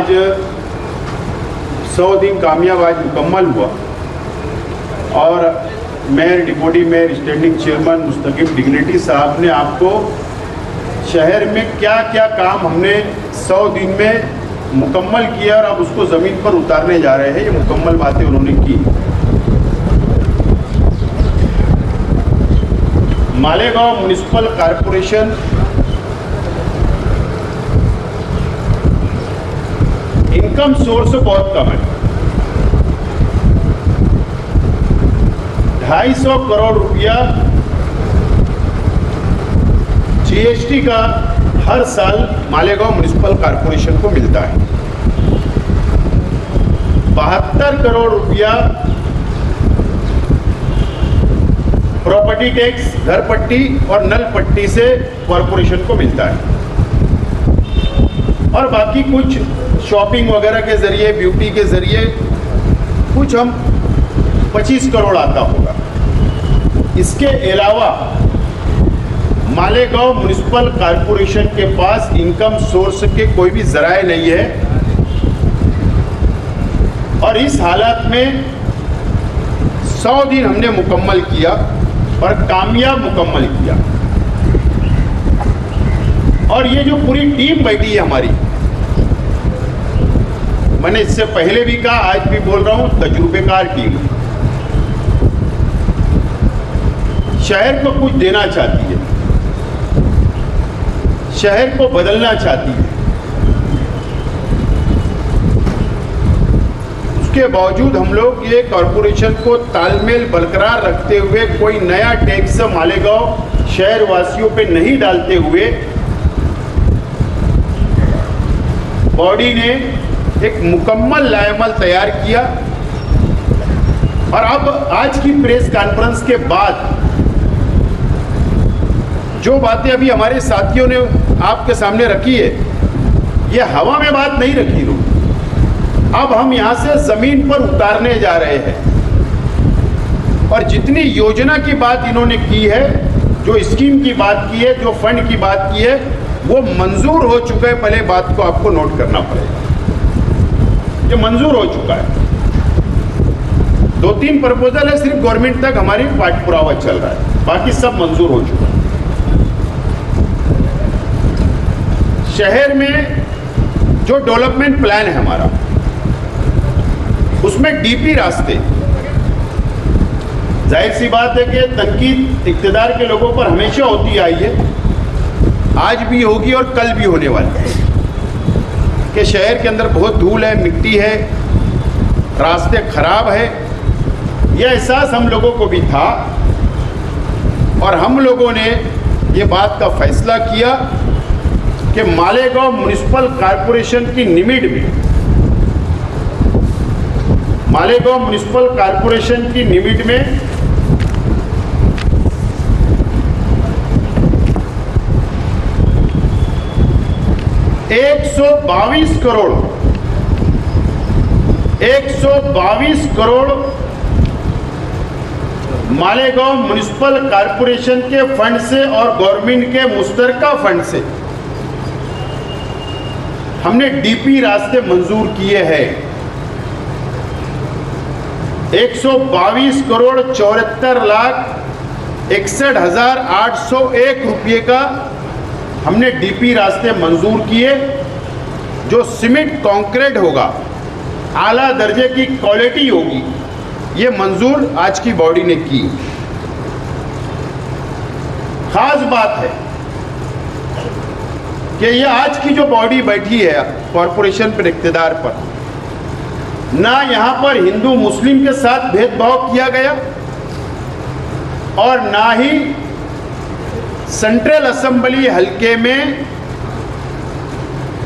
आज 100 दिन कामयाब आज मुकम्मल हुआ और mayor, deputy mayor, standing chairman, Mustakim dignity साहब ने आपको शहर में क्या क्या काम हमने 100 दिन में मुकम्मल किया और अब उसको ज़मीन पर उतारने जा रहे हैं, ये मुकम्मल बातें उन्होंने की। Malegaon municipal corporation income source बहुत कम है। 250 करोड़ रुपया जीएसटी का हर साल मालेगांव म्युनिसिपल कॉरपोरेशन को मिलता है। 72 करोड़ रुपया प्रॉपर्टी टैक्स, घर पट्टी और नल पट्टी से कॉरपोरेशन को मिलता है और बाकी कुछ शॉपिंग वगैरह के जरिए, ब्यूटी के जरिए कुछ हम 25 करोड़ आता होगा। इसके अलावा मालेगांव म्युनिसिपल कॉरपोरेशन के पास इनकम सोर्स के कोई भी जराए नहीं है और इस हालत में 100 दिन हमने मुकम्मल किया और कामयाब मुकम्मल किया। और ये जो पूरी टीम बैठी है हमारी, मैंने इससे पहले भी कहा, आज भी बोल रहा हूं, तजुर्बेकार टीम शहर को कुछ देना चाहती है, शहर को बदलना चाहती है। उसके बावजूद हम लोग ये कॉरपोरेशन को तालमेल बरकरार रखते हुए कोई नया टैक्स मालेगांव शहर वासियों पे नहीं डालते हुए बॉडी ने एक मुकम्मल लाएमल तैयार किया। और अब आज की प्रेस कॉन्फ्रेंस के बाद जो बातें अभी हमारे साथियों ने आपके सामने रखी है, ये हवा में बात नहीं रखी लोग, अब हम यहाँ से जमीन पर उतारने जा रहे हैं। और जितनी योजना की बात इन्होंने की है, जो स्कीम की बात की है, जो फंड की बात की है, वो मंजूर हो चुका है। पहले बात को आपको नोट करना पड़ेगा, ये मंजूर हो चुका है। 2-3 प्रपोजल है, सिर्फ गवर्नमेंट तक हमारी पाठ पुरावा चल रहा है, बाकी सब मंजूर हो चुका है। शहर में जो डेवलपमेंट प्लान है हमारा, उसमें डीपी रास्ते, जाहिर सी बात है कि तनकीद इक़्तिदार के लोगों पर हमेशा होती आई है, आज भी होगी और कल भी होने वाली है, कि शहर के अंदर बहुत धूल है, मिट्टी है, रास्ते खराब है। यह एहसास हम लोगों को भी था और हम लोगों ने ये बात का फैसला किया कि मालेगांव म्युनिसिपल कॉरपोरेशन की लिमिट में, मालेगांव म्युनिसिपल कॉरपोरेशन की लिमिट में 122 करोड़ मालेगांव म्युनिसिपल कॉरपोरेशन के फंड से और गवर्नमेंट के मुश्तरका फंड से हमने डीपी रास्ते मंजूर किए हैं। 122 करोड़ 74,61,801 रुपये का हमने डीपी रास्ते मंजूर किए, जो सीमेंट कंक्रीट होगा, आला दर्जे की क्वालिटी होगी, ये मंजूर आज की बॉडी ने की। खास बात है कि ये आज की जो बॉडी बैठी है कॉरपोरेशन पर, इक़्तिदार पर, ना यहाँ पर हिंदू मुस्लिम के साथ भेदभाव किया गया और ना ही सेंट्रल असेंबली हलके में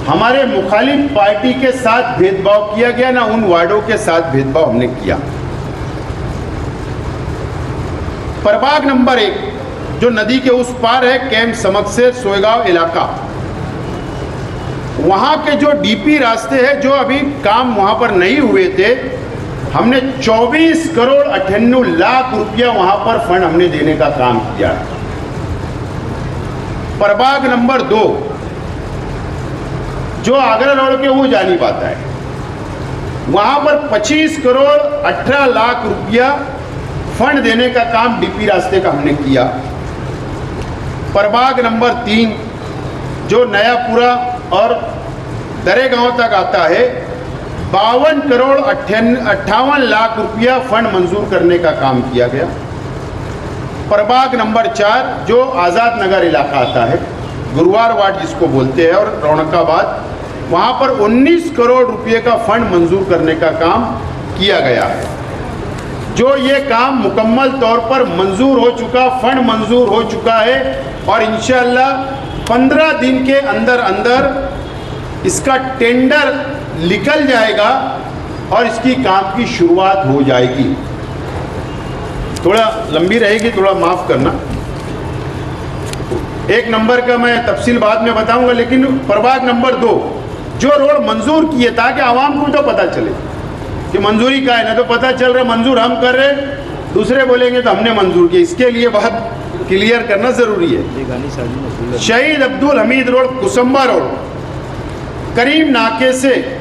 हमारे मुखालिफ पार्टी के साथ भेदभाव किया गया, ना उन वार्डों के साथ भेदभाव हमने किया। प्रभाग नंबर 1 जो नदी के उस पार है, कैंप समकसेर सोयगांव इलाका, वहाँ के जो डीपी रास्ते हैं, जो अभी काम वहाँ पर नहीं हुए थे, हमने 24 करोड़ 98 लाख रुपया वहाँ पर फंड हमने देने का काम किया। प्रभाग नंबर 2 जो आगरा रोड के वो जा नहीं पाता है, वहाँ पर 25 करोड़ 18 लाख रुपया फंड देने का काम डीपी रास्ते का हमने किया। प्रभाग नंबर 3 जो नयापुरा और दरेगांव तक आता है, 52 करोड़ 58 लाख रुपया फंड मंजूर करने का काम किया गया। प्रभाग नंबर 4 जो आज़ाद नगर इलाका आता है, गुरुवार वार्ड जिसको बोलते हैं, और रौनकाबाद, वहाँ पर 19 करोड़ रुपये का फंड मंजूर करने का काम किया गया है। जो ये काम मुकम्मल तौर पर मंजूर हो चुका, फंड मंजूर हो चुका है, और इंशाअल्लाह 15 दिन के अंदर अंदर इसका टेंडर निकल जाएगा और इसकी काम की शुरुआत हो जाएगी। थोड़ा लंबी रहेगी, थोड़ा माफ़ करना। एक नंबर का मैं तफसील बाद में बताऊंगा, लेकिन प्रभाग नंबर 2 जो रोड मंजूर किए, ताकि आवाम को तो पता चले कि मंजूरी का है, ना तो पता चल रहा मंजूर हम कर रहे, दूसरे बोलेंगे तो हमने मंजूर किया। इसके लिए बात क्लियर करना ज़रूरी है। शहीद अब्दुल हमीद रोड, कुसुम्बा रोड, करीम नाके से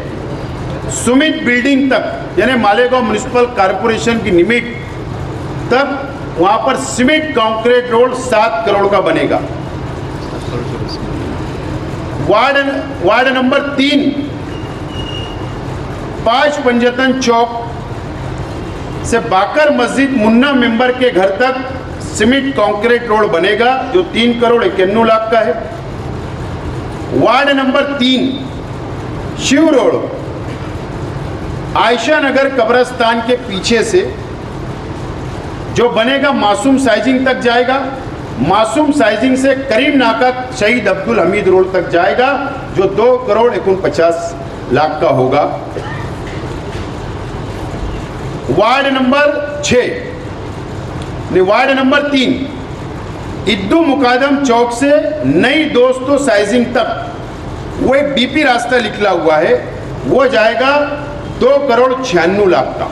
सुमित बिल्डिंग तक, यानी मालेगांव म्युनिसिपल कॉरपोरेशन की लिमिट तक, वहाँ पर सीमेंट कंक्रीट रोड 7 करोड़ का बनेगा। वार्ड नंबर 3 5 पंजतन चौक से बाकर मस्जिद मुन्ना मेंबर के घर तक सीमेंट कंक्रीट रोड बनेगा, जो 3 करोड़ 91 लाख का है। Ward number 3 Shiv road, Ayesha Nagar कब्रस्तान के पीछे से जो बनेगा, मासूम साइजिंग तक जाएगा। मासूम साइजिंग से करीम नाका शहीद अब्दुल हमीद रोड तक जाएगा, जो 2 करोड़ 49 लाख का होगा। वार्ड नंबर 6 वार्ड नंबर 3 इद्दू मुकादम चौक से नई दोस्तों साइजिंग तक, वो एक डीपी रास्ता निकला हुआ है, वो जाएगा 2 करोड़ 96 लाख का,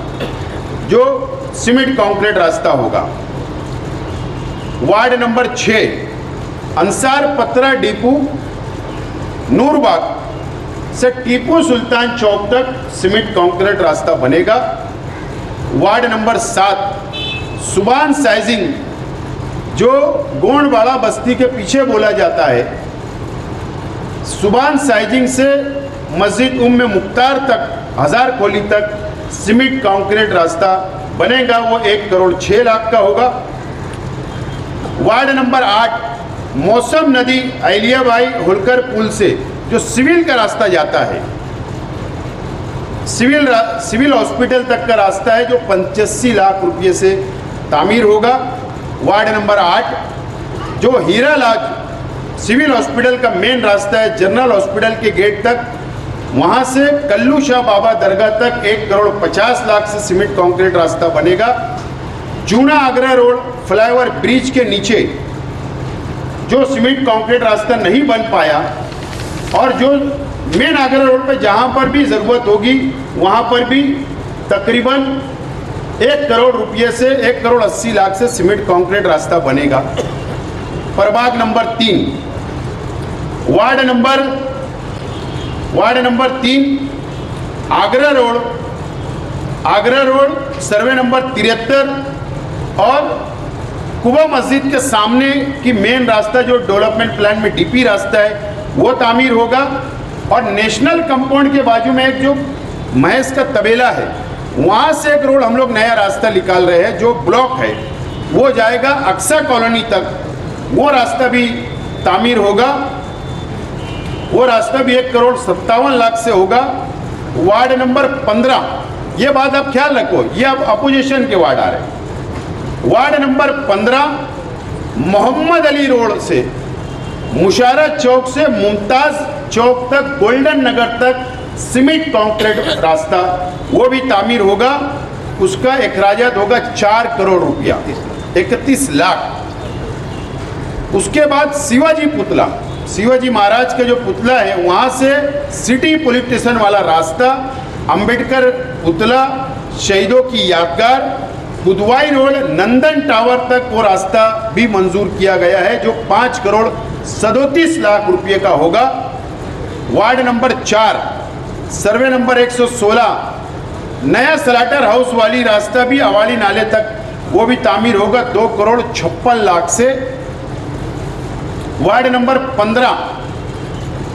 जो सीमेंट कंक्रीट रास्ता होगा। वार्ड नंबर 6 अंसार पत्रा डिपो नूरबाग से टीपू सुल्तान चौक तक सीमेंट कंक्रीट रास्ता बनेगा। वार्ड नंबर 7 सुबान साइजिंग, जो गोंडवाड़ा बस्ती के पीछे बोला जाता है, सुबान साइजिंग से मस्जिद उम्मे मुख्तार तक, हजार खोली तक सीमेंट कंक्रीट रास्ता बनेगा, वो 1 करोड़ 6 लाख का होगा। वार्ड नंबर 8 मौसम नदी अहलियाबाई होलकर पुल से जो सिविल का रास्ता जाता है, सिविल हॉस्पिटल तक का रास्ता है, जो 85 लाख रुपये से तामीर होगा। वार्ड नंबर 8 जो हीरा लाज सिविल हॉस्पिटल का मेन रास्ता है, जनरल हॉस्पिटल के गेट तक, वहाँ से कल्लू शाह बाबा दरगाह तक 1 करोड़ 50 लाख से सीमेंट कंक्रीट रास्ता बनेगा। जूना आगरा रोड फ्लाईओवर ब्रिज के नीचे जो सीमेंट कंक्रीट रास्ता नहीं बन पाया, और जो मेन आगरा रोड पे जहाँ पर भी ज़रूरत होगी वहाँ पर भी तकरीबन 1 करोड़ रुपये से 1 करोड़ 80 लाख से सीमेंट कंक्रीट रास्ता बनेगा। प्रभाग number 3 ward number 3 Agra road survey number 73 और कुबा मस्जिद के सामने की मेन रास्ता जो डेवलपमेंट प्लान में डीपी रास्ता है, वो तामीर होगा। और नेशनल कंपाउंड के बाजू में एक जो महेश का तबेला है, वहाँ से एक रोड हम लोग नया रास्ता निकाल रहे हैं, जो ब्लॉक है, वो जाएगा अक्सा कॉलोनी तक, वो रास्ता भी तामीर होगा। वो रास्ता भी 1 करोड़ 57 लाख से होगा। वार्ड नंबर 15, ये बात आप ख्याल रखो, ये अब अपोजिशन के वार्ड आ रहे हैं। Ward number 15 Mohammad Ali road से मुशारत चौक से मुमताज चौक तक, गोल्डन नगर तक सीमेंट कंक्रीट रास्ता, वो भी तामीर होगा। उसका अखराजात होगा 4 करोड़ रुपया 31 लाख। उसके बाद शिवाजी महाराज का जो पुतला है, वहाँ से सिटी पुलिस स्टेशन वाला रास्ता, अंबेडकर पुतला, शहीदों की यादगार, बुधवाई रोड नंदन टावर तक वो रास्ता भी मंजूर किया गया है, जो 5 करोड़ 37 लाख रुपये का होगा। वार्ड नंबर 4 सर्वे नंबर 116 नया स्लाटर हाउस वाली रास्ता भी अवाली नाले तक वो भी तामीर होगा 2,56,00,000 से। वार्ड नंबर 15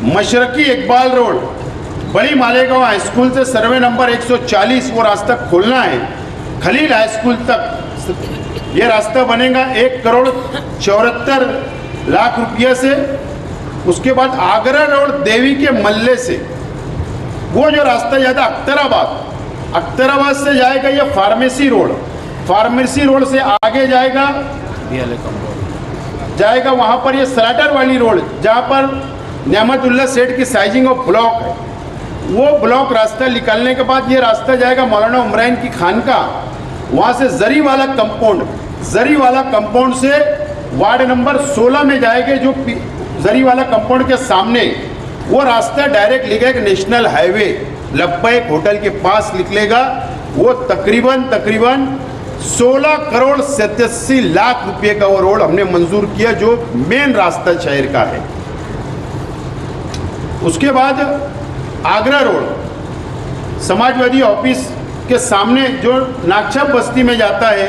मशरकी इकबाल रोड बड़ी मालेगांव हाई स्कूल से सर्वे नंबर 140 वो रास्ता खोलना है खलील हाई स्कूल तक। ये रास्ता बनेगा 1,74,00,000 रुपये से। उसके बाद आगरा रोड देवी के मल्ले से वो जो रास्ता जाता अख्तराबाद से जाएगा ये फार्मेसी रोड से आगे जाएगा वहाँ पर ये स्लाटर वाली रोड जहाँ पर नेमतुल्ला सेठ की साइजिंग ऑफ ब्लॉक है। वो ब्लॉक रास्ता निकालने के बाद ये रास्ता जाएगा मौलाना उमरान की खानका। वहाँ से जरी वाला कंपाउंड से वार्ड नंबर 16 में जाएंगे जो जरी वाला कंपाउंड के सामने वो रास्ता डायरेक्ट लिखेगा नेशनल हाईवे लब्बैक होटल के पास निकलेगा। वो तकरीबन 16,87,00,000 रुपये का वो रोड हमने मंजूर किया जो मेन रास्ता शहर का है। उसके बाद आगरा रोड समाजवादी ऑफिस के सामने जो नागछाप बस्ती में जाता है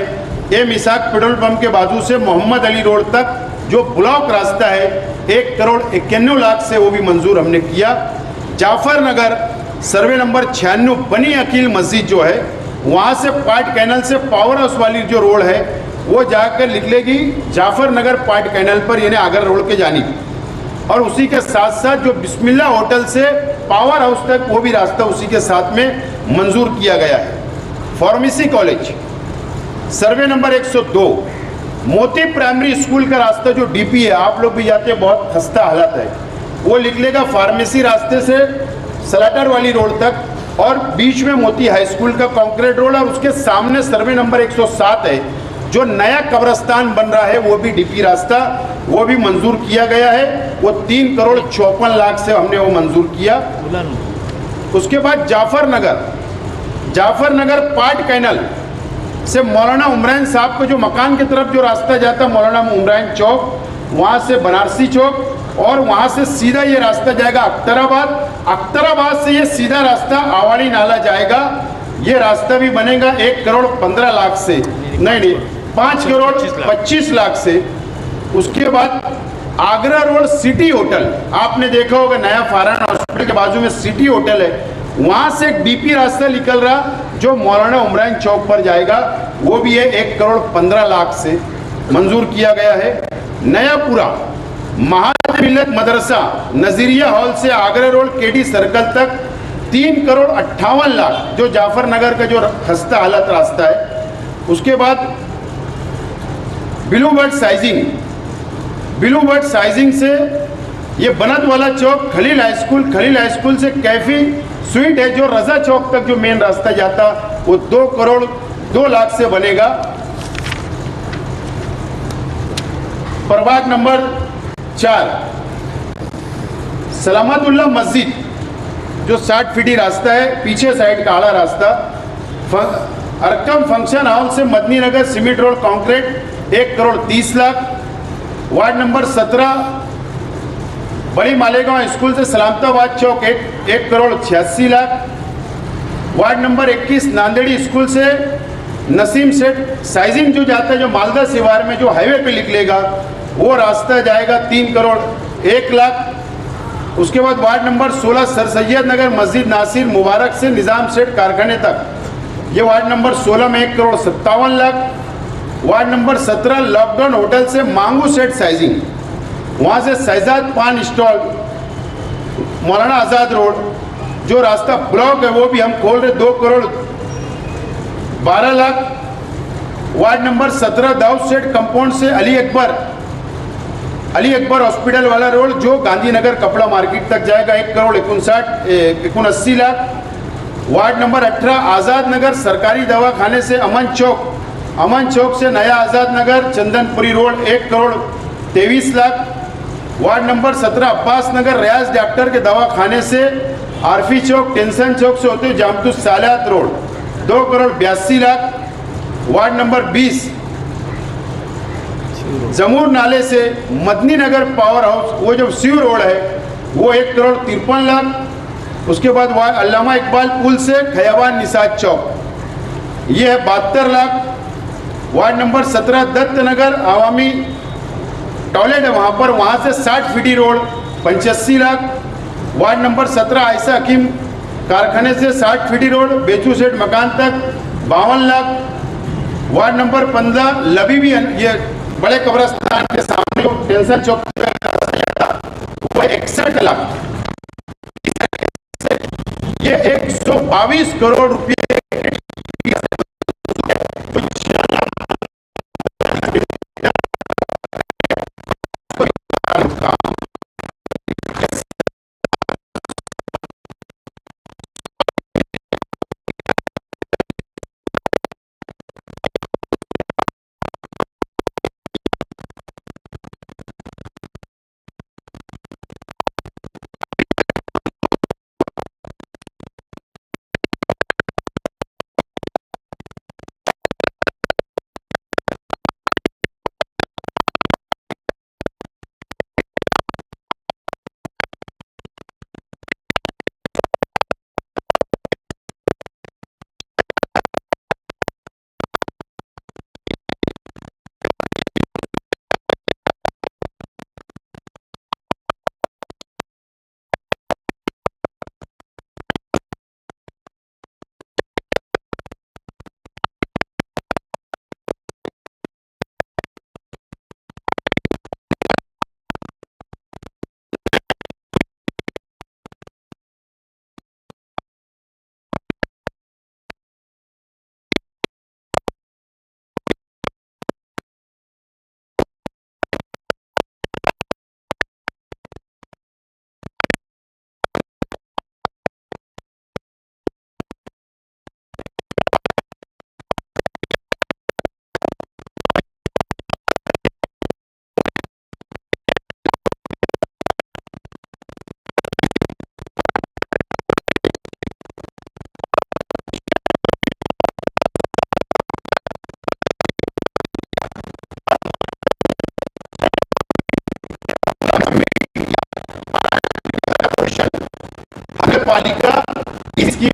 एम इसाक पेट्रोल पंप के बाजू से मोहम्मद अली रोड तक जो ब्लॉक रास्ता है 1,91,00,000 से वो भी मंजूर हमने किया। जाफर नगर सर्वे नंबर 96 बनी अकील मस्जिद जो है वहाँ से पार्ट कैनल से पावर हाउस वाली जो रोड है वो जाकर निकलेगी जाफर नगर पार्ट कैनल पर यानी आगरा रोड के जानिब। और उसी के साथ साथ जो बिस्मिल्लाह होटल से पावर हाउस तक वो भी रास्ता उसी के साथ में मंजूर किया गया है। फार्मेसी कॉलेज सर्वे नंबर 102 मोती प्राइमरी स्कूल का रास्ता जो डीपी है आप लोग भी जाते हैं बहुत खस्ता हालत है वो निकलेगा फार्मेसी रास्ते से स्लाटर वाली रोड तक और बीच में मोती हाई स्कूल का कंक्रीट रोड और उसके सामने सर्वे नंबर 107 है जो नया कब्रस्तान बन रहा है वो भी डीपी रास्ता वो भी मंजूर किया गया है। वो 3,54,00,000 से हमने वो मंजूर किया। उसके बाद जाफर नगर पार्ट कैनल से मौलाना उमरान साहब को जो मकान की तरफ जो रास्ता जाता मौलाना उमरान चौक वहाँ से बनारसी चौक और वहाँ से सीधा ये रास्ता जाएगा अख्तराबाद से ये सीधा रास्ता आवाड़ी नाला जाएगा। ये रास्ता भी बनेगा 1,15,00,000 से नहीं 5,25,00,000 से। उसके बाद आगरा रोड सिटी होटल आपने देखा होगा नया फारान हॉस्पिटल के बाजू में सिटी होटल है वहाँ से एक डीपी रास्ता निकल रहा जो मौलाना उमरान चौक पर जाएगा वो भी है 1,15,00,000 से मंजूर किया गया है। नयापुरा महामिल्लत मदरसा नजीरिया हॉल से आगरा रोड केडी सर्कल तक 3,58,00,000 जो जाफर नगर का जो खस्ता हालत रास्ता है। उसके बाद ब्लू बर्ड साइजिंग से ये बनत वाला चौक खलील हाई स्कूल से कैफी स्वीट है जो रजा चौक तक जो मेन रास्ता जाता वो 2,02,00,000 से बनेगा। प्रभाग नंबर 4 सलामतुल्लाह मस्जिद जो 60 फीटी रास्ता है पीछे साइड का आड़ा रास्ता अरकम फंक्शन हॉल से Madni Nagar cement road concrete 1,30,00,000। Ward number 17 बड़ी मालेगांव स्कूल से Salamatabad Chowk 1,86,00,000। Ward number 21 Nandedi school से नसीम सेठ साइजिंग जो जाता है जो मालदा सिवार में जो हाईवे पे निकलेगा वो रास्ता जाएगा 3,01,00,000। उसके बाद वार्ड नंबर 16 सर सैयद नगर मस्जिद नासिर मुबारक से निज़ाम सेठ कारखाने तक ये वार्ड नंबर 16 में 1,57,00,000। वार्ड नंबर 17 लॉकडाउन होटल से मांगू सेठ साइजिंग वहाँ से शहजाद पान स्टॉल मौलाना आज़ाद रोड जो रास्ता ब्लॉक है वो भी हम खोल रहे 2,12,00,000। वार्ड नंबर 17 दाऊद सेठ कंपाउंड से अली अकबर हॉस्पिटल वाला रोड जो गांधीनगर कपड़ा मार्केट तक जाएगा 1,79,00,000। वार्ड नंबर 18 आज़ाद नगर सरकारी दवाखाने से अमन चौक से Naya Azad Nagar Chandanpuri road 1,23,00,000। Ward number 17 Abbas Nagar Riyaz doctor के दवाखाने से आरफी चौक टेंशन चौक से होते हुए जामतुस सालात रोड 2,82,00,000। वार्ड नंबर 20 जमूर नाले से मदनी नगर पावर हाउस वो जो शिव रोड है वो 1,53,00,000। उसके बाद अल्लामा इकबाल पुल से खयाबान निसाज चौक, ये है 72 लाख। वार्ड नंबर 17 दत्त नगर आवामी टॉयलेट है वहाँ पर, वहाँ से 60 feet road 85 lakh. Ward number 17 Ayesha Hakim कारखाने से 60 फीटी रोड बेचू सेठ मकान तक 52 लाख। वार्ड नंबर 15 लबीबी, ये बड़े कब्रस्तान के सामने टेंशन चौक वो 61 लाख। ये 122 करोड़ रुपये पालिका इसकी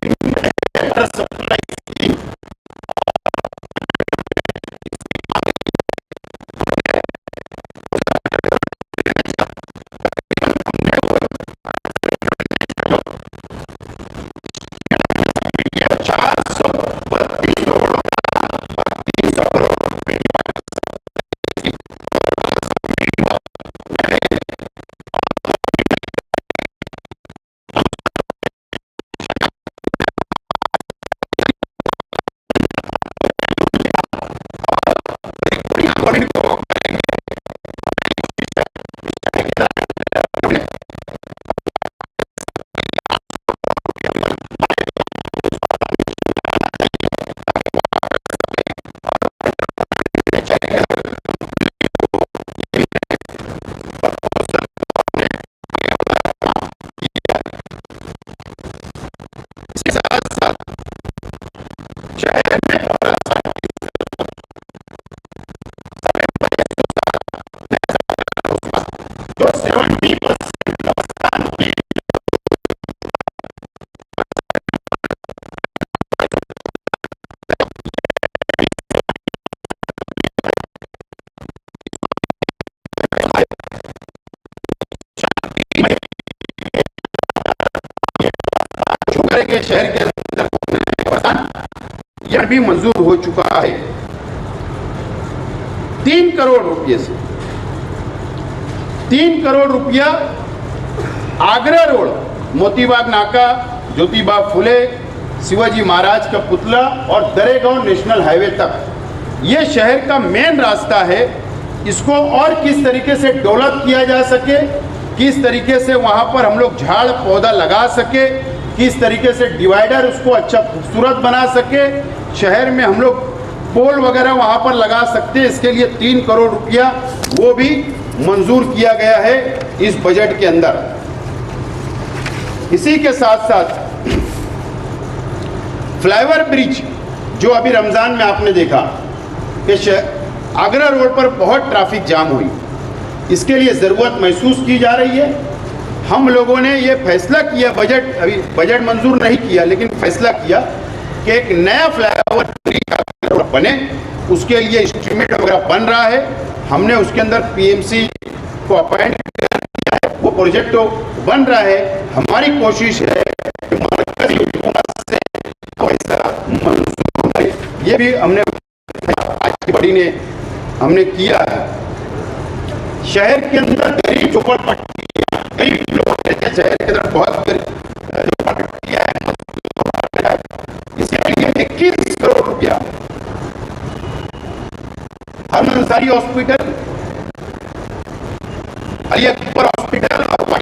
के शहर के अंदर यह भी मंजूर हो चुका है 3 करोड़ रुपये से। 3 करोड़ रुपया आगरा रोड मोतीबाग नाका ज्योतिबा फुले शिवाजी महाराज का पुतला और दरेगांव नेशनल हाईवे तक ये शहर का मेन रास्ता है। इसको और किस तरीके से डेवलप किया जा सके, किस तरीके से वहाँ पर हम लोग झाड़ पौधा लगा सके, किस तरीके से डिवाइडर उसको अच्छा खूबसूरत बना सके, शहर में हम लोग पोल वगैरह वहाँ पर लगा सकते हैं, इसके लिए 3 करोड़ रुपया वो भी मंजूर किया गया है इस बजट के अंदर। इसी के साथ साथ फ्लाईओवर ब्रिज जो अभी रमज़ान में आपने देखा कि आगरा रोड पर बहुत ट्रैफिक जाम हुई, इसके लिए ज़रूरत महसूस की जा रही है। हम लोगों ने ये फैसला किया, बजट अभी बजट मंजूर नहीं किया, लेकिन फैसला किया कि एक नया फ्लाईओवर बने, उसके लिए एस्टीमेट वगैरह बन रहा है। हमने उसके अंदर पीएमसी को अपॉइंट किया है, वो प्रोजेक्ट तो बन रहा है। हमारी कोशिश है कि मरकज़ी हुकूमत से पैसा मंजूर है, ये भी हमने आज की बड़ी ने हमने किया है। शहर के अंदर गरीब झोपड़पट्टियां, गरीब लोग रहते हैं शहर के अंदर, बहुत झोपड़पट्टियां हैं, इसके लिए 21 करोड़ रुपया हरमन अंसारी हॉस्पिटल, अली अकबर हॉस्पिटल और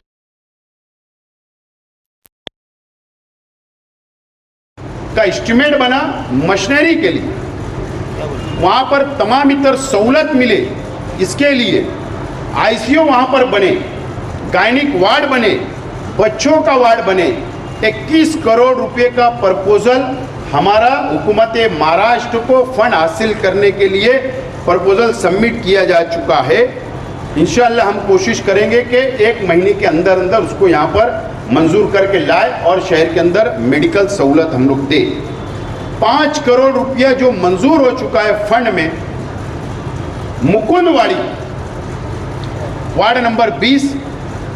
का एस्टीमेट बना मशीनरी के लिए, वहां पर तमाम इतर सहूलत मिले, इसके लिए आईसीयू वहां पर बने, गायनिक वार्ड बने, बच्चों का वार्ड बने। 21 करोड़ रुपए का प्रपोजल हमारा हुकूमत महाराष्ट्र को फंड हासिल करने के लिए प्रपोजल सबमिट किया जा चुका है। इंशाअल्लाह हम कोशिश करेंगे कि 1 महीने के अंदर अंदर उसको यहाँ पर मंजूर करके लाए और शहर के अंदर मेडिकल सहूलत हम लोग दें। 5 करोड़ रुपया जो मंजूर हो चुका है फंड में, मुकुंदवाड़ी वार्ड नंबर 20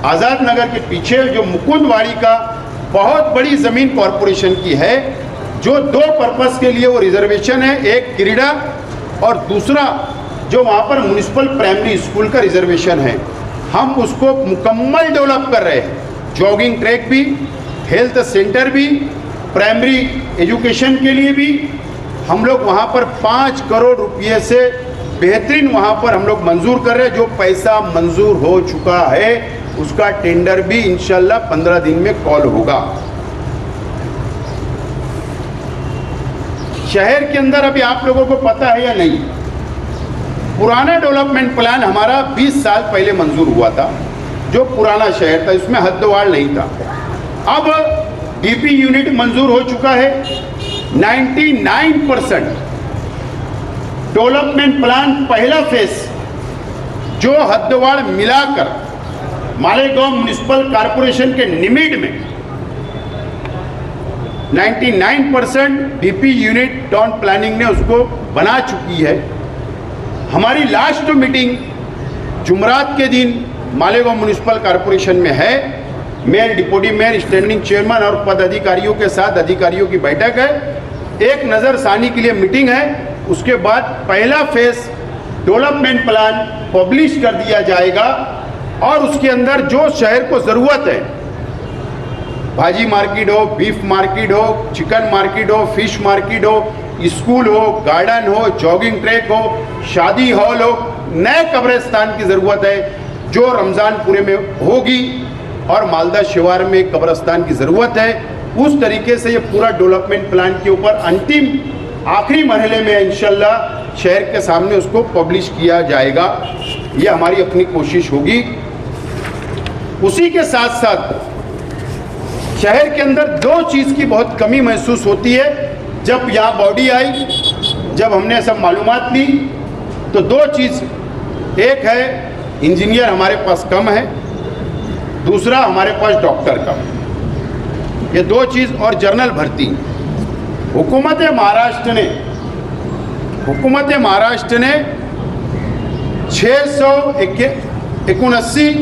आज़ाद नगर के पीछे जो मुकुंदवाड़ी का बहुत बड़ी ज़मीन कॉरपोरेशन की है, जो 2 पर्पस के लिए वो रिजर्वेशन है, एक क्रीड़ा और दूसरा जो वहाँ पर म्युनिसिपल प्राइमरी स्कूल का रिजर्वेशन है। हम उसको मुकम्मल डेवलप कर रहे हैं, जॉगिंग ट्रैक भी, हेल्थ सेंटर भी, प्राइमरी एजुकेशन के लिए भी हम लोग वहाँ पर 5 करोड़ रुपये से बेहतरीन वहाँ पर हम लोग मंजूर कर रहे हैं। जो पैसा मंजूर हो चुका है उसका टेंडर भी इंशाल्लाह 15 दिन में कॉल होगा। शहर के अंदर अभी आप लोगों को पता है या नहीं, पुराना डेवलपमेंट प्लान हमारा 20 साल पहले मंजूर हुआ था, जो पुराना शहर था, इसमें हद्दवाड़ नहीं था। अब डीपी यूनिट मंजूर हो चुका है, 99% डेवलपमेंट प्लान पहला फेस जो हद्दवाड़ मिलाकर मालेगांव म्युनिसिपल कॉरपोरेशन के निमिड में 99% डीपी यूनिट टाउन प्लानिंग ने उसको बना चुकी है। हमारी लास्ट मीटिंग जुमरात के दिन मालेगांव म्युनिसिपल कॉरपोरेशन में है। Mayor, deputy mayor, standing chairman और पदाधिकारियों के साथ अधिकारियों की बैठक है, एक नज़रसानी के लिए मीटिंग है। उसके बाद पहला फेस डेवलपमेंट प्लान पब्लिश कर दिया जाएगा और उसके अंदर जो शहर को ज़रूरत है, भाजी मार्केट हो, बीफ मार्केट हो, चिकन मार्केट हो, फिश मार्केट हो, स्कूल हो, गार्डन हो, जॉगिंग ट्रैक हो, शादी हॉल हो, नए कब्रिस्तान की ज़रूरत है जो रमज़ानपुरे में होगी और मालदा शिवार में कब्रिस्तान की ज़रूरत है। उस तरीके से ये पूरा डेवलपमेंट प्लान के ऊपर अंतिम आखिरी मरहले में इंशाल्लाह शहर के सामने उसको पब्लिश किया जाएगा। ये हमारी अपनी कोशिश होगी। उसी के साथ साथ शहर के अंदर 2 चीज़ की बहुत कमी महसूस होती है। जब यहाँ बॉडी आई, जब हमने सब मालूमात ली, तो 2 चीज़, एक है इंजीनियर हमारे पास कम है, दूसरा हमारे पास डॉक्टर कम। ये 2 चीज़ और जर्नल भर्ती। हुकूमत महाराष्ट्र ने 679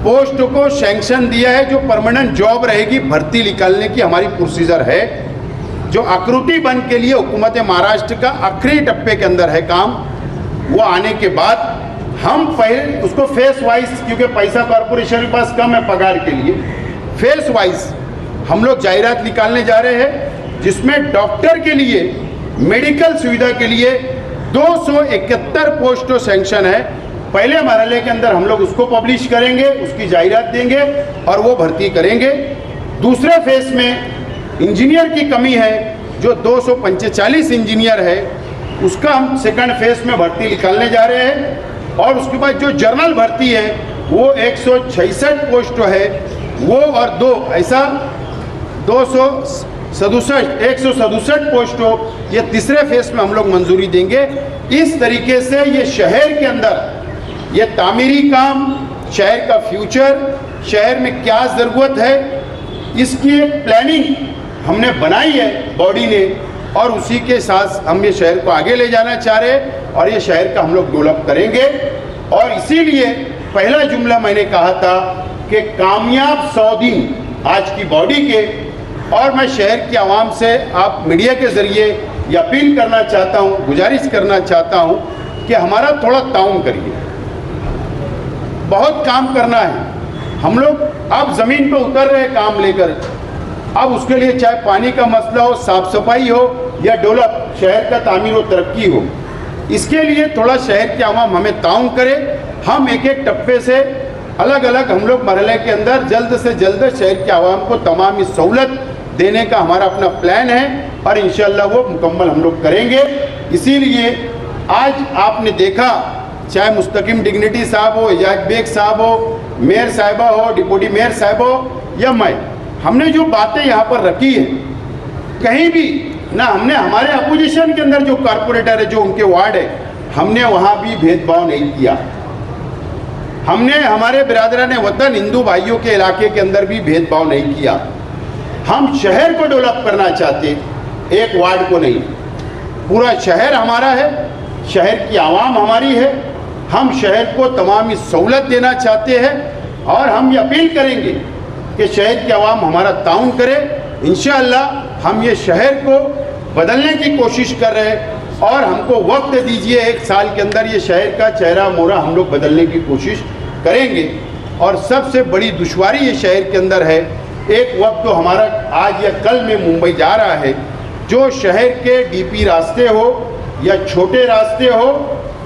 पोस्ट को सैंक्शन दिया है, जो परमानेंट जॉब रहेगी, भर्ती निकालने की हमारी प्रोसीजर है। जो आकृति बन के लिए हुकूमत महाराष्ट्र का आखिरी टप्पे के अंदर है काम, वो आने के बाद हम पहले उसको फेस वाइज, क्योंकि पैसा कॉरपोरेशन के पास कम है पगार के लिए, फेस वाइज हम लोग जाहिरात निकालने जा रहे हैं, जिसमें डॉक्टर के लिए, मेडिकल सुविधा के लिए 271 पोस्टों सैंक्शन है। पहले मरहले के अंदर हम लोग उसको पब्लिश करेंगे, उसकी जाहिरात देंगे और वो भर्ती करेंगे। दूसरे फेज में इंजीनियर की कमी है, जो 245 इंजीनियर है, उसका हम सेकंड फेज में भर्ती निकालने जा रहे हैं। और उसके बाद जो जर्नल भर्ती है वो 166 पोस्ट है, वो और 2 ऐसा 167 पोस्ट हो, ये तीसरे फेज में हम लोग मंजूरी देंगे। इस तरीके से ये शहर के अंदर ये तामीरी काम, शहर का फ्यूचर, शहर में क्या ज़रूरत है, इसकी एक प्लानिंग हमने बनाई है बॉडी ने, और उसी के साथ हम ये शहर को आगे ले जाना चाह रहे हैं और ये शहर का हम लोग डेवलप करेंगे। और इसीलिए पहला जुमला मैंने कहा था कि कामयाब 100 दिन आज की बॉडी के, और मैं शहर की आवाम से आप मीडिया के ज़रिए ये अपील करना चाहता हूँ, गुजारिश करना चाहता हूँ कि हमारा थोड़ा ताउन करिए। बहुत काम करना है, हम लोग अब ज़मीन पर उतर रहे काम लेकर। अब उसके लिए चाहे पानी का मसला हो, साफ सफाई हो या डेवलप शहर का तामीर और तरक्की हो, इसके लिए थोड़ा शहर की आवाम हमें ताउन करे। हम एक एक टप्पे से अलग अलग हम लोग मरहले के अंदर जल्द से जल्द शहर की आवाम को तमाम सहूलत देने का हमारा अपना प्लान है और इंशाअल्लाह वो मुकम्मल हम लोग करेंगे। इसीलिए आज आपने देखा, चाहे मुस्तकिम डिग्निटी साहब हो, एजाज बेग साहब हो, मेयर साहिबा हो, डिप्टी मेयर साहब हो या मैं, हमने जो बातें यहाँ पर रखी है, कहीं भी ना हमने हमारे अपोजिशन के अंदर जो कारपोरेटर है, जो उनके वार्ड है, हमने वहाँ भी भेदभाव नहीं किया। हमने हमारे बिरादरान वतन हिंदू भाइयों के इलाके के अंदर भी भेदभाव नहीं किया। हम शहर को डेवलप करना चाहते, एक वार्ड को नहीं। पूरा शहर हमारा है, शहर की आवाम हमारी है, हम शहर को तमाम सहूलत देना चाहते हैं और हम ये अपील करेंगे कि शहर की आवाम हमारा ताउन करे। इंशाअल्लाह हम ये शहर को बदलने की कोशिश कर रहे हैं और हमको वक्त दीजिए, 1 साल के अंदर ये शहर का चेहरा मोहरा हम लोग बदलने की कोशिश करेंगे। और सबसे बड़ी दुश्वारी ये शहर के अंदर है, एक वक्त तो हमारा आज या कल में मुंबई जा रहा है, जो शहर के डीपी रास्ते हो या छोटे रास्ते हो,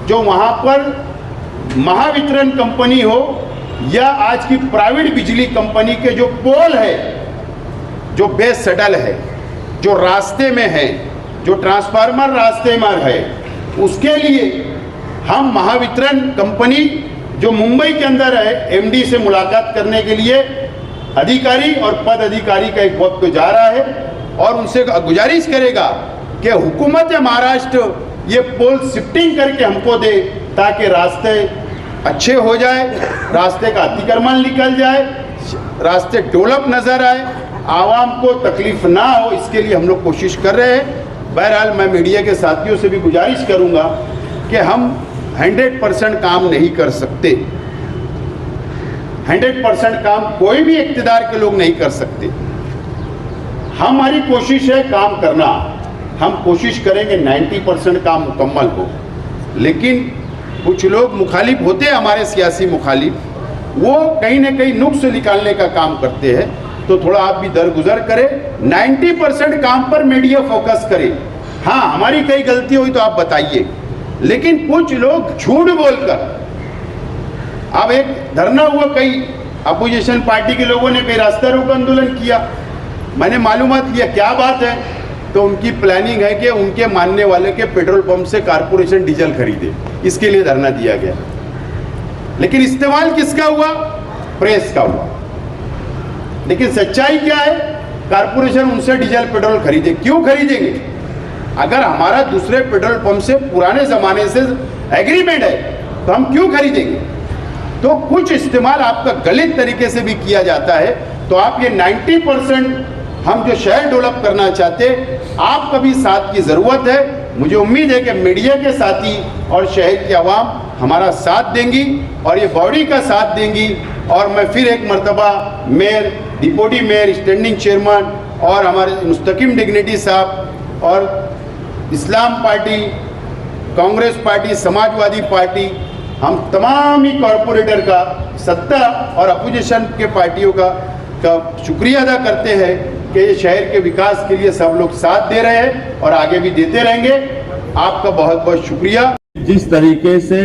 जो वहाँ पर महावितरण कंपनी हो या आज की प्राइवेट बिजली कंपनी के जो पोल है, जो बेस सडल है, जो रास्ते में है, जो ट्रांसफार्मर रास्ते में है, उसके लिए हम महावितरण कंपनी जो मुंबई के अंदर है, एमडी से मुलाकात करने के लिए अधिकारी और पद अधिकारी का एक वक्त जा रहा है और उनसे गुजारिश करेगा कि हुकूमत महाराष्ट्र ये पोल शिफ्टिंग करके हमको दे ताकि रास्ते अच्छे हो जाए, रास्ते का अतिक्रमण निकल जाए, रास्ते डेवलप नज़र आए, आवाम को तकलीफ ना हो, इसके लिए हम लोग कोशिश कर रहे हैं। बहरहाल मैं मीडिया के साथियों से भी गुजारिश करूंगा कि हम 100% काम नहीं कर सकते, 100% काम कोई भी इक़्तिदार के लोग नहीं कर सकते। हमारी कोशिश है काम करना, हम कोशिश करेंगे 90% काम मुकम्मल हो, लेकिन कुछ लोग मुखालिफ होते हैं, हमारे सियासी मुखालिफ, वो कहीं ना कहीं नुक्स निकालने का काम करते हैं। तो थोड़ा आप भी दरगुजर करें, 90% काम पर मीडिया फोकस करे। हाँ, हमारी कई गलती हुई तो आप बताइए, लेकिन कुछ लोग झूठ बोलकर, अब एक धरना हुआ, कई अपोजिशन पार्टी के लोगों ने कई रास्ता रोको आंदोलन किया, मैंने मालूमात लिया क्या बात है, तो उनकी प्लानिंग है कि उनके मानने वाले के पेट्रोल पंप से कारपोरेशन डीजल खरीदे, इसके लिए धरना दिया गया। लेकिन इस्तेमाल किसका हुआ? प्रेस का हुआ। लेकिन सच्चाई क्या है? कारपोरेशन उनसे डीजल पेट्रोल खरीदे। क्यों खरीदेंगे? अगर हमारा दूसरे पेट्रोल पंप से पुराने ज़माने से एग्रीमेंट है तो हम क्यों खरीदेंगे? तो कुछ इस्तेमाल आपका गलत तरीके से भी किया जाता है। तो आप ये 90% हम जो शहर डेवलप करना चाहते, आपका भी साथ की ज़रूरत है। मुझे उम्मीद है कि मीडिया के साथी और शहर की आवाम हमारा साथ देंगी और ये बॉडी का साथ देंगी। और मैं फिर एक मरतबा mayor, deputy mayor, standing chairman और हमारे मुस्तकिम डिग्निटी साहब और Islam party, Congress party, Samajwadi party, हम तमाम ही कॉरपोरेटर का, सत्ता और अपोजिशन के पार्टियों का शुक्रिया अदा करते हैं कि ये शहर के विकास के लिए सब लोग साथ दे रहे हैं और आगे भी देते रहेंगे। आपका बहुत बहुत शुक्रिया। जिस तरीके से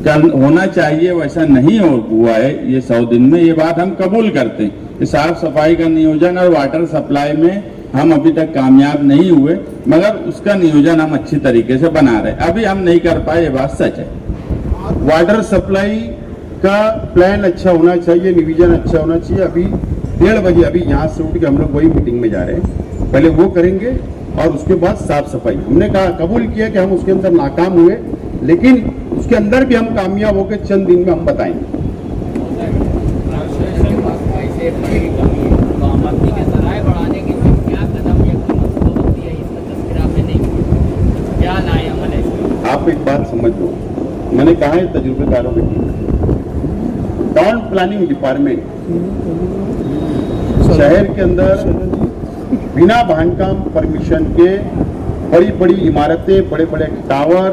होना चाहिए वैसा नहीं हुआ है ये 100 दिन में, ये बात हम कबूल करते हैं। साफ सफाई का नियोजन और वाटर सप्लाई में हम अभी तक कामयाब नहीं हुए, मगर उसका नियोजन हम अच्छी तरीके से बना रहे। अभी हम नहीं कर पाए, ये बात सच है। वाटर सप्लाई का प्लान अच्छा होना चाहिए, नियोजन अच्छा होना चाहिए। अभी 1:30 बजे अभी यहाँ से उठ के हम लोग वही मीटिंग में जा रहे हैं, पहले वो करेंगे और उसके बाद साफ सफाई। हमने कहा, कबूल किया कि हम उसके अंदर नाकाम हुए, लेकिन उसके अंदर भी हम कामयाब होकर चंद दिन में हम बताएंगे। रेट की कमी है, तो आमदनी के जराए बढ़ाने के लिए क्या कदम या कोई मंसूबाबंदी है इसका तस्करा में नहीं किया? क्या लाए अमल है इसमें? आप एक बात समझ लो, मैंने कहा है तजुर्बेकारों की टीम, टाउन प्लानिंग डिपार्टमेंट शहर के अंदर बिना बांधकाम परमिशन के बड़ी बड़ी इमारतें, बड़े बड़े टावर,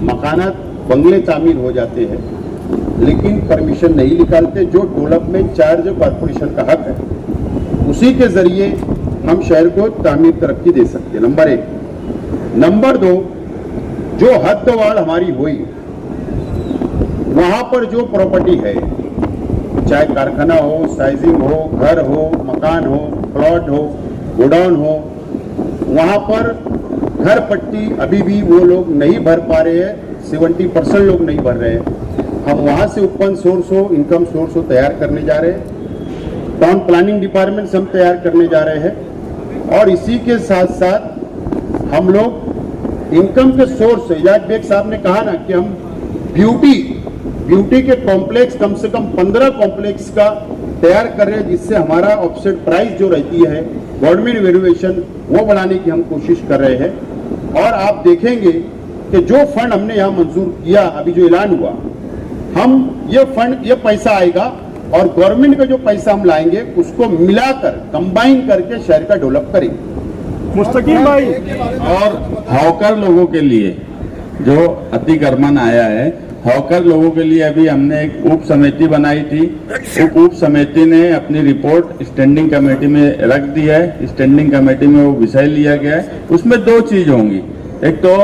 मकानात, बंगले तामीर हो जाते हैं, लेकिन परमिशन नहीं निकालते। जो डेवलपमेंट चार्ज कॉर्पोरेशन का हक है, उसी के जरिए हम शहर को तामीर तरक्की दे सकते हैं, नंबर 1। नंबर 2, जो हद्दवाड़ हमारी हुई, वहां पर जो प्रॉपर्टी है, चाहे कारखाना हो, साइजिंग हो, घर हो, मकान हो, प्लॉट हो, गोडाउन हो, वहां पर घर पट्टी अभी भी वो लोग नहीं भर पा रहे हैं, 70% लोग नहीं भर रहे हैं। हम वहां से ओपन सोर्स हो, इनकम सोर्स हो तैयार करने जा रहे हैं, टाउन प्लानिंग डिपार्टमेंट से हम तैयार करने जा रहे हैं। और इसी के साथ साथ हम लोग इनकम के सोर्स, इजाज बेग साहब ने कहा ना कि हम ब्यूटी के कॉम्प्लेक्स, कम से कम 15 कॉम्प्लेक्स का तैयार कर रहे हैं, जिससे हमारा ऑफसेट प्राइस जो रहती है गवर्नमेंट वैल्यूएशन, वो बढ़ाने की हम कोशिश कर रहे हैं। और आप देखेंगे कि जो फंड हमने यहाँ मंजूर किया, अभी जो ऐलान हुआ, हम ये फंड, ये पैसा आएगा और गवर्नमेंट का जो पैसा हम लाएंगे उसको मिलाकर, कंबाइन करके शहर का डेवलप करेंगे। मुस्तकीम भाई, और हॉकर लोगों के लिए जो अतिक्रमण आया है, हॉकर लोगों के लिए अभी हमने एक उप समिति बनाई थी। उप समिति ने अपनी रिपोर्ट स्टैंडिंग कमेटी में रख दी है। स्टैंडिंग कमेटी में वो विषय लिया गया है। उसमें 2 चीज होंगी, एक तो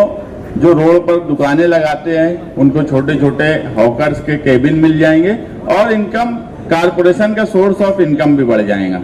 जो रोड पर दुकानें लगाते हैं उनको छोटे छोटे हॉकर्स के केबिन मिल जाएंगे और इनकम, कारपोरेशन का सोर्स ऑफ इनकम भी बढ़ जाएगा।